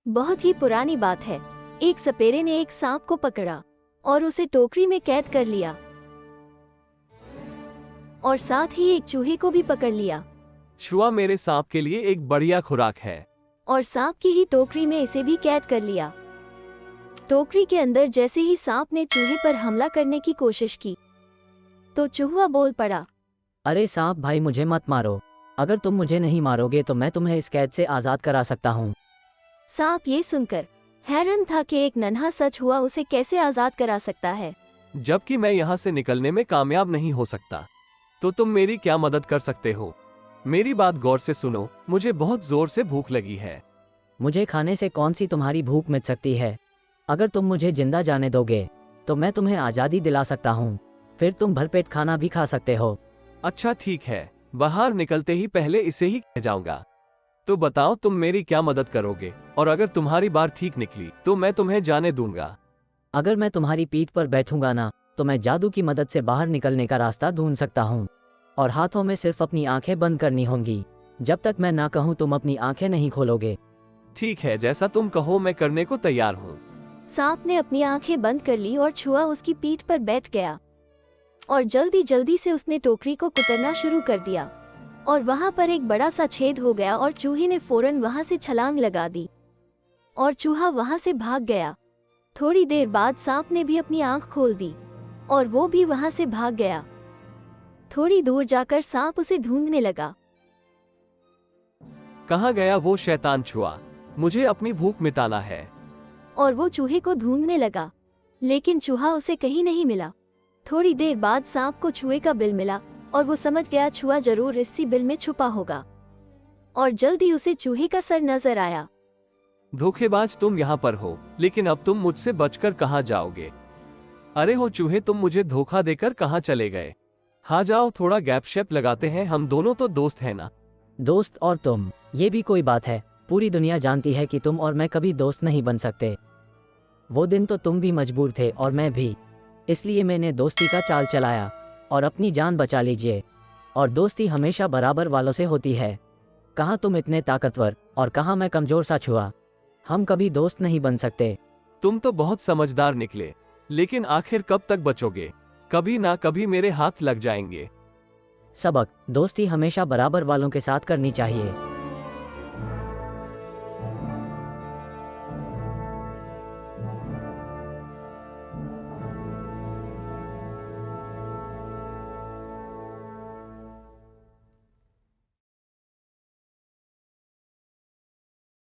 बहुत ही पुरानी बात है। एक सपेरे ने एक सांप को पकड़ा और उसे टोकरी में कैद कर लिया और साथ ही एक चूहे को भी पकड़ लिया। चूहा मेरे सांप के लिए एक बढ़िया खुराक है। और सांप की ही टोकरी में इसे भी कैद कर लिया। टोकरी के अंदर जैसे ही सांप ने चूहे पर हमला करने की कोशिश की तो चूहा बोल पड़ा, अरे सांप भाई, मुझे मत मारो। अगर तुम मुझे नहीं मारोगे तो मैं तुम्हें इस कैद से आज़ाद करा सकता हूँ। सांप ये सुनकर हैरान था कि एक नन्हा सा चूहा उसे कैसे आजाद करा सकता है। जबकि मैं यहाँ से निकलने में कामयाब नहीं हो सकता, तो तुम मेरी क्या मदद कर सकते हो? मेरी बात गौर से सुनो, मुझे बहुत जोर से भूख लगी है। मुझे खाने से कौन सी तुम्हारी भूख मिट सकती है? अगर तुम मुझे जिंदा जाने दोगे तो मैं तुम्हें आज़ादी दिला सकता हूँ। फिर तुम भरपेट खाना भी खा सकते हो। अच्छा ठीक है, बाहर निकलते ही पहले इसे ही कह जाऊंगा। तो बताओ तुम मेरी क्या मदद करोगे, और अगर तुम्हारी बात ठीक निकली तो मैं तुम्हें जाने दूंगा। अगर मैं तुम्हारी पीठ पर बैठूंगा ना, तो मैं जादू की मदद से बाहर निकलने का रास्ता ढूंढ सकता हूँ। और हाथों में सिर्फ अपनी आंखें बंद करनी होंगी। जब तक मैं ना कहूँ तुम अपनी आंखें नहीं खोलोगे। ठीक है, जैसा तुम कहो मैं करने को तैयार हूँ। सांप ने अपनी आंखें बंद कर ली और चूहा उसकी पीठ पर बैठ गया और जल्दी जल्दी से उसने टोकरी को कुतरना शुरू कर दिया और वहां पर एक बड़ा सा छेद हो गया और चूहे ने फौरन वहां से छलांग लगा दी और चूहा वहां से भाग गया। थोड़ी देर बाद सांप ने भी अपनी आंख खोल दी और वो भी वहां से भाग गया। थोड़ी दूर जाकर सांप उसे ढूंढने लगा। कहाँ गया वो शैतान चूहा? मुझे अपनी भूख मिटाना है। और वो चूहे को ढूंढने लगा, लेकिन चूहा उसे कहीं नहीं मिला। थोड़ी देर बाद सांप को चूहे का बिल मिला और वो समझ गया चूहा जरूर इसी बिल में छुपा होगा और जल्दी उसे चूहे का सर नजर आया। धोखेबाज, तुम यहाँ पर हो, लेकिन अब तुम मुझसे बचकर कहाँ जाओगे? अरे हो चूहे, तुम मुझे धोखा देकर कहाँ चले गए? हाँ जाओ, थोड़ा गैप शैप लगाते हैं, हम दोनों तो दोस्त हैं ना। दोस्त और तुम, ये भी कोई बात है? पूरी दुनिया जानती है कि तुम और मैं कभी दोस्त नहीं बन सकते। वो दिन तो तुम भी मजबूर थे और मैं भी, इसलिए मैंने दोस्ती का चाल चलाया और अपनी जान बचा लीजिए। और दोस्ती हमेशा बराबर वालों से होती है। कहाँ तुम इतने ताकतवर और कहाँ मैं कमजोर सा छुआ। हम कभी दोस्त नहीं बन सकते। तुम तो बहुत समझदार निकले, लेकिन आखिर कब तक बचोगे? कभी ना कभी मेरे हाथ लग जाएंगे। सबक, दोस्ती हमेशा बराबर वालों के साथ करनी चाहिए।